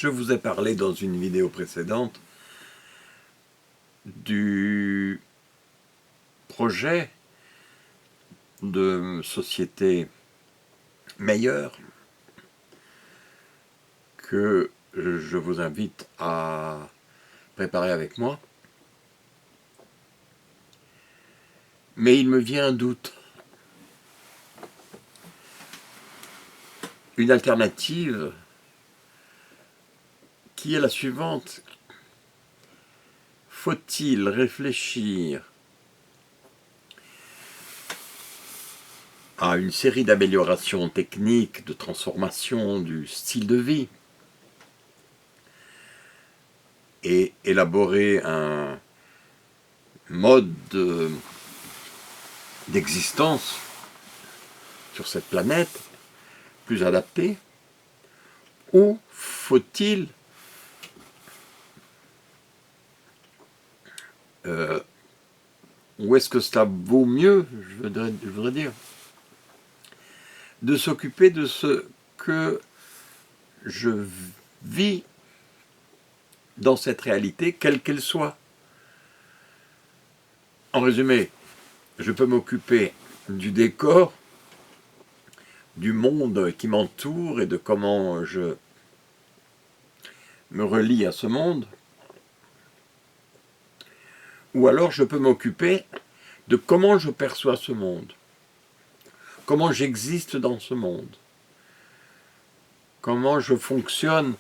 Je vous ai parlé dans une vidéo précédente du projet de société meilleure que je vous invite à préparer avec moi. Mais il me vient un doute. Une alternative qui est la suivante. Faut-il réfléchir à une série d'améliorations techniques, de transformation du style de vie et élaborer un mode d'existence sur cette planète plus adapté, ou faut-il ou est-ce que ça vaut mieux, je voudrais dire, de s'occuper de ce que je vis dans cette réalité, quelle qu'elle soit. En résumé, je peux m'occuper du décor, du monde qui m'entoure et de comment je me relie à ce monde, ou alors je peux m'occuper de comment je perçois ce monde, comment j'existe dans ce monde, comment je fonctionne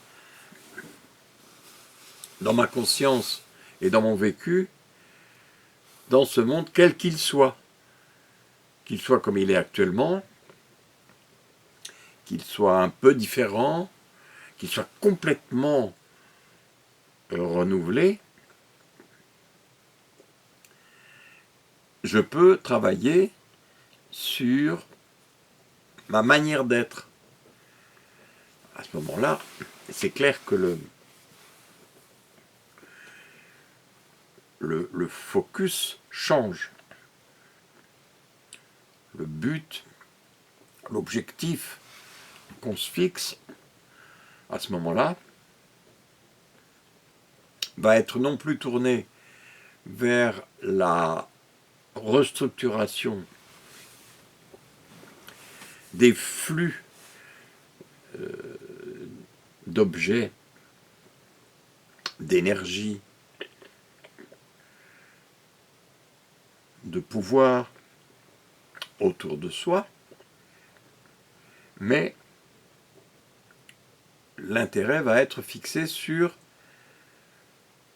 dans ma conscience et dans mon vécu, dans ce monde, quel qu'il soit comme il est actuellement, qu'il soit un peu différent, qu'il soit complètement renouvelé. Je peux travailler sur ma manière d'être. À ce moment-là, c'est clair que le focus change. Le but, l'objectif qu'on se fixe à ce moment-là va être non plus tourné vers la restructuration des flux d'objets, d'énergie, de pouvoir autour de soi, mais l'intérêt va être fixé sur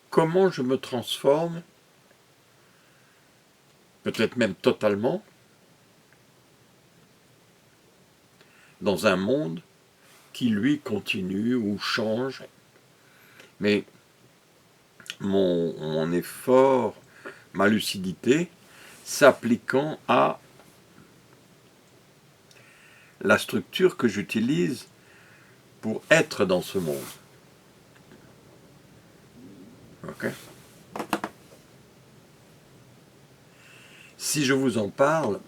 comment je me transforme, peut-être même totalement, dans un monde qui, lui, continue ou change. Mais mon effort, ma lucidité, s'appliquant à la structure que j'utilise pour être dans ce monde. Ok ? Si je vous en parle,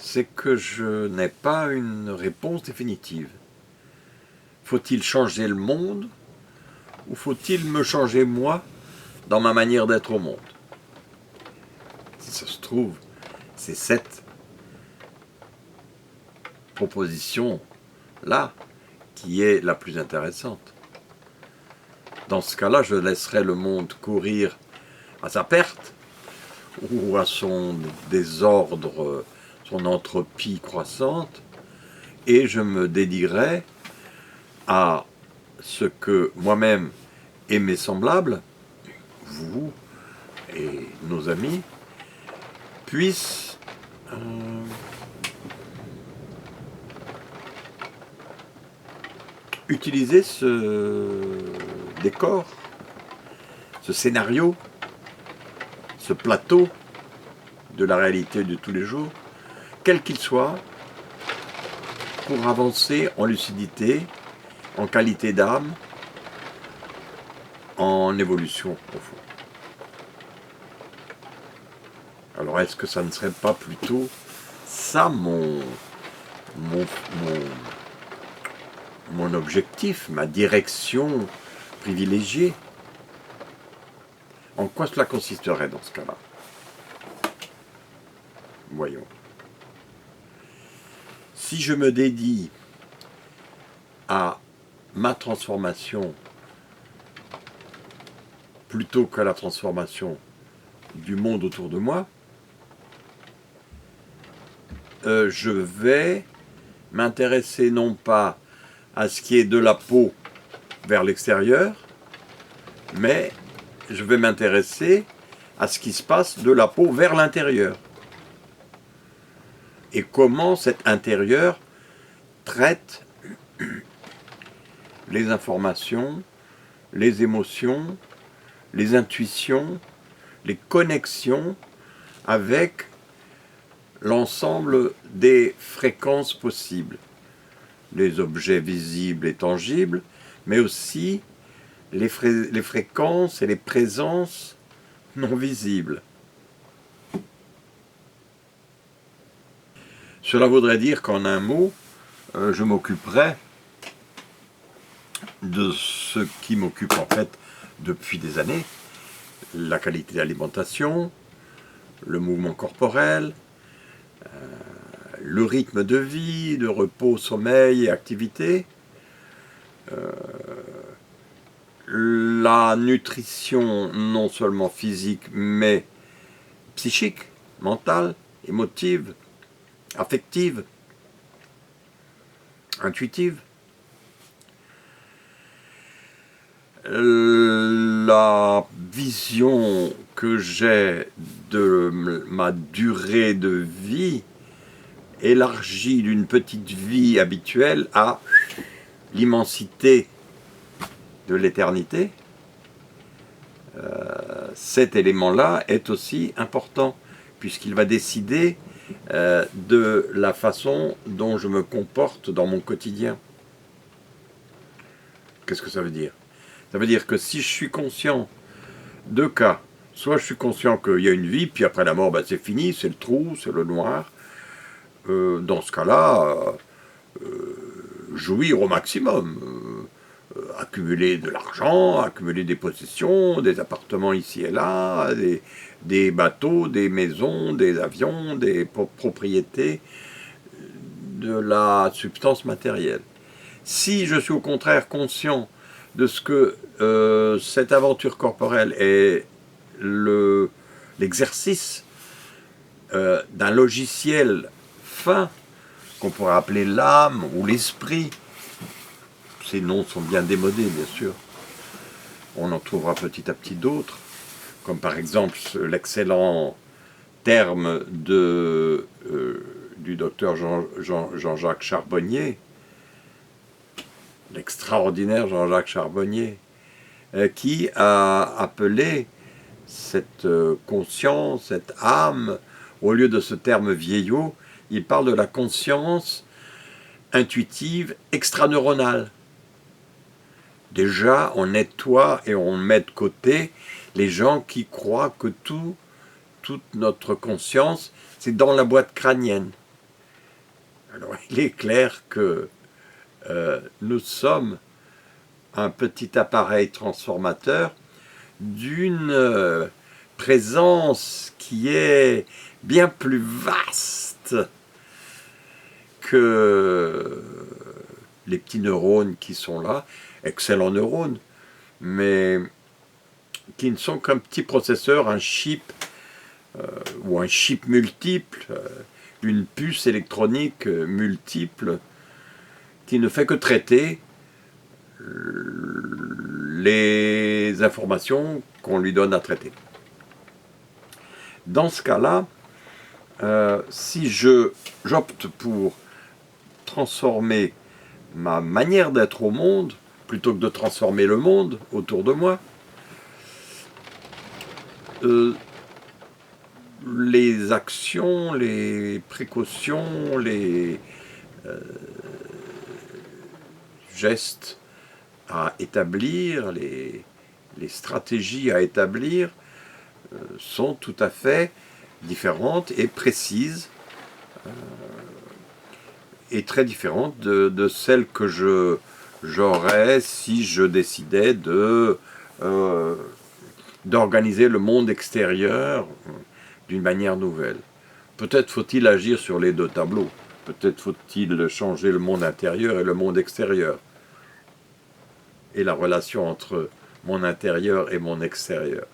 c'est que je n'ai pas une réponse définitive. Faut-il changer le monde ou faut-il me changer moi dans ma manière d'être au monde? Si ça se trouve, c'est cette proposition-là qui est la plus intéressante. Dans ce cas-là, je laisserai le monde courir à sa perte ou à son désordre, son entropie croissante, et je me dédierai à ce que moi-même et mes semblables, vous et nos amis, puissent utiliser ce décor, ce scénario, ce plateau de la réalité de tous les jours, quel qu'il soit, pour avancer en lucidité, en qualité d'âme, en évolution au fond. Alors est-ce que ça ne serait pas plutôt ça mon mon objectif, ma direction privilégiée. En quoi cela consisterait dans ce cas-là? Voyons. Si je me dédie à ma transformation plutôt qu'à la transformation du monde autour de moi, je vais m'intéresser non pas à ce qui est de la peau vers l'extérieur, mais je vais m'intéresser à ce qui se passe de la peau vers l'intérieur. Et comment cet intérieur traite les informations, les émotions, les intuitions, les connexions avec l'ensemble des fréquences possibles. Les objets visibles et tangibles, mais aussi les fréquences et les présences non visibles. Cela voudrait dire qu'en un mot, je m'occuperai de ce qui m'occupe en fait depuis des années, la qualité de l'alimentation, le mouvement corporel, le rythme de vie, de repos, sommeil et activité, la nutrition non seulement physique mais psychique, mentale, émotive, affective, intuitive. La vision que j'ai de ma durée de vie élargie d'une petite vie habituelle à l'immensité de l'éternité, cet élément-là est aussi important puisqu'il va décider de la façon dont je me comporte dans mon quotidien. Qu'est-ce que ça veut dire? Ça veut dire que si je suis conscient de cas, soit je suis conscient qu'il y a une vie, puis après la mort, ben c'est fini, c'est le trou, c'est le noir. Dans ce cas-là, jouir au maximum. Accumuler de l'argent, accumuler des possessions, des appartements ici et là, des bateaux, des maisons, des avions, des propriétés, de la substance matérielle. Si je suis au contraire conscient de ce que cette aventure corporelle est l'exercice d'un logiciel fin, qu'on pourrait appeler l'âme ou l'esprit, ces noms sont bien démodés, bien sûr. On en trouvera petit à petit d'autres, comme par exemple l'excellent terme du docteur Jean-Jacques Charbonnier, l'extraordinaire Jean-Jacques Charbonnier, qui a appelé cette conscience, cette âme, au lieu de ce terme vieillot, il parle de la conscience intuitive extraneuronale. Déjà, on nettoie et on met de côté les gens qui croient que toute notre conscience, c'est dans la boîte crânienne. Alors, il est clair que nous sommes un petit appareil transformateur d'une présence qui est bien plus vaste que les petits neurones qui sont là, excellents neurones, mais qui ne sont qu'un petit processeur, un chip, ou un chip multiple, une puce électronique multiple, qui ne fait que traiter les informations qu'on lui donne à traiter. Dans ce cas-là, si j'opte pour transformer ma manière d'être au monde, plutôt que de transformer le monde autour de moi, les actions, les précautions, les gestes à établir, les stratégies à établir sont tout à fait différentes et précises et très différentes de celles que je j'aurais si je décidais d'organiser le monde extérieur d'une manière nouvelle. Peut-être faut-il agir sur les deux tableaux. Peut-être faut-il changer le monde intérieur et le monde extérieur. Et la relation entre mon intérieur et mon extérieur.